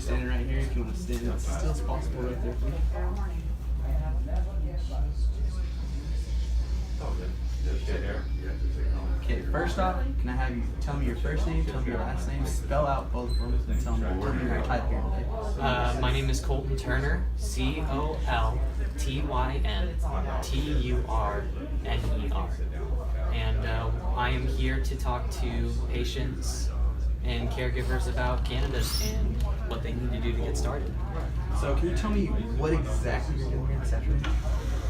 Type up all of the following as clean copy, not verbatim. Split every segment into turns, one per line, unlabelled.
standing right here. If you want to stand as still as possible right there. Okay, first off, can I have you tell me your first name, tell me your last name, spell out both of them, and tell me your type here today.
My name is Coltyn Turner, Coltynturner, and I am here to talk to patients and caregivers about cannabis and what they need to do to get started.
So can you tell me what exactly you're doing here this afternoon?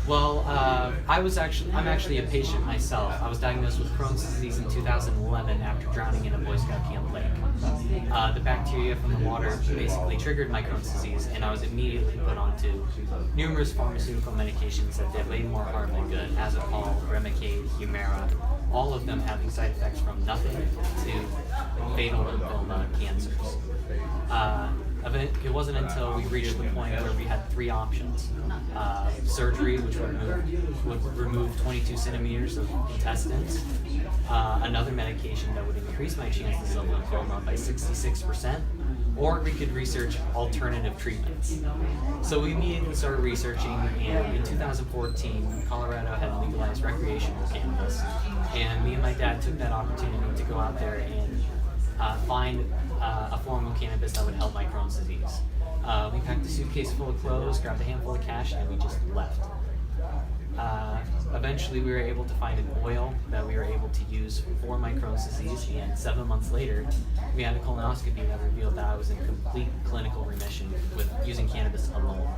Well, I'm actually a patient myself. I was diagnosed with Crohn's disease in 2011 after drowning in a Boy Scout camp lake. The bacteria from the water basically triggered my Crohn's disease, and I was immediately put onto numerous pharmaceutical medications that did way more harm than good: Azapal, Remicade, Humira, all of them having side effects from nothing to fatal lymphoma cancers. It wasn't until we reached the point where we had three options. Surgery, which would remove 22 centimeters of intestines, another medication that would increase my chances of lymphoma by 66%, or we could research alternative treatments. So we immediately started researching, and in 2014, Colorado had legalized recreational cannabis, and me and my dad took that opportunity to go out there and find a form of cannabis that would help my Crohn's disease. We packed a suitcase full of clothes, grabbed a handful of cash, and we just left. Eventually, we were able to find an oil that we were able to use for my Crohn's disease, and 7 months later, we had a colonoscopy that revealed that I was in complete clinical remission with using cannabis alone.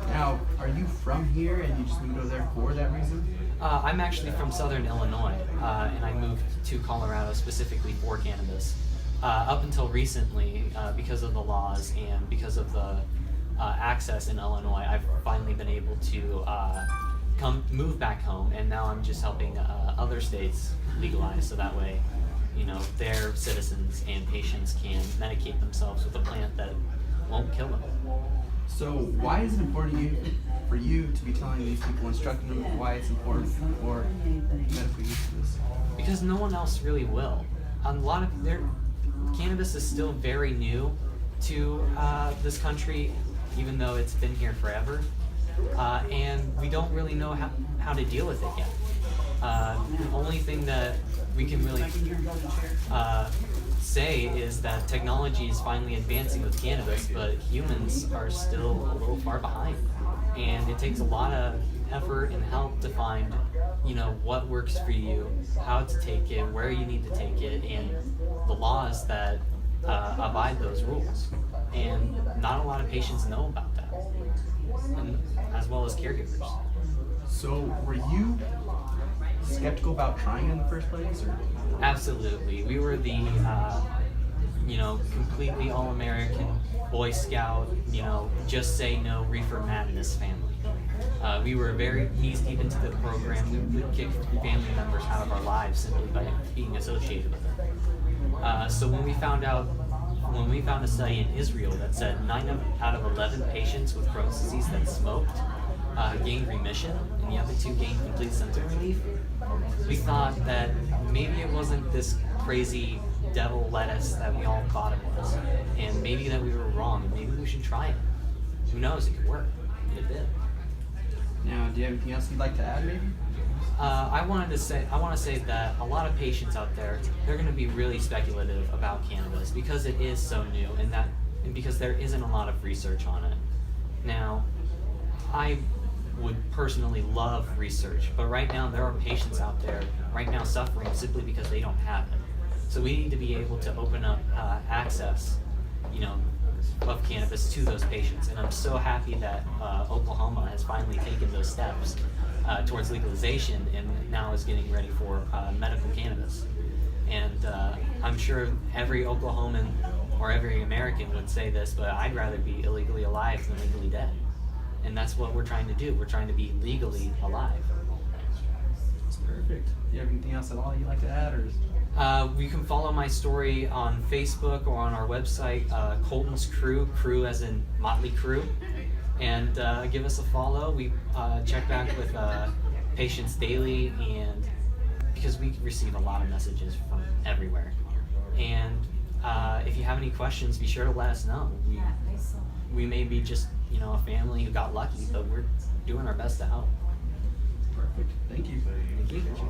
Now, are you from here and you just moved over there for that reason?
I'm actually from Southern Illinois, and I moved to Colorado specifically for cannabis. Up until recently, because of the laws and because of the access in Illinois, I've finally been able to move back home, and now I'm just helping other states legalize, so that way, their citizens and patients can medicate themselves with a plant that won't kill them.
So why is it important for you to be telling these people, instructing them why it's important for medical use of this?
Because no one else really will. Cannabis is still very new to this country, even though it's been here forever, and we don't really know how to deal with it yet. The only thing that we can really say is that technology is finally advancing with cannabis, but humans are still a little far behind, and it takes a lot of effort and help to find what works for you, how to take it, where you need to take it, and the laws that abide those rules. And not a lot of patients know about that, and as well as caregivers.
So were you skeptical about trying it in the first place, or?
Absolutely. We were the completely all-American Boy Scout, just say no reefer madness family. We were very knees deep into the program. We would kick family members out of our lives simply by being associated with it. So when we found a study in Israel that said 9 out of 11 patients with Crohn's disease that smoked gained remission, and the other 2 gained complete symptom relief, we thought that maybe it wasn't this crazy devil lettuce that we all thought it was, and maybe that we were wrong, and maybe we should try it. Who knows, it could work. And it did.
Now, do you have anything else you'd like to add, maybe?
I want to say that a lot of patients out there, they're going to be really speculative about cannabis because it is so new, and because there isn't a lot of research on it. Now, I would personally love research, but right now there are patients out there right now suffering simply because they don't have it. So we need to be able to open up access, of cannabis to those patients. And I'm so happy that Oklahoma has finally taken those steps towards legalization and now is getting ready for medical cannabis. And I'm sure every Oklahoman or every American would say this, but I'd rather be illegally alive than legally dead. And that's what we're trying to do. We're trying to be legally alive.
That's perfect. Do you have anything else at all you'd like to add, or?
You can follow my story on Facebook or on our website, Coltyn's Crew as in Motley Crue, and give us a follow. We check back with patients daily, and because we receive a lot of messages from everywhere, and if you have any questions, be sure to let us know. We may be just, you know, a family who got lucky, but we're doing our best to help.
Perfect. Thank you.
Thank you.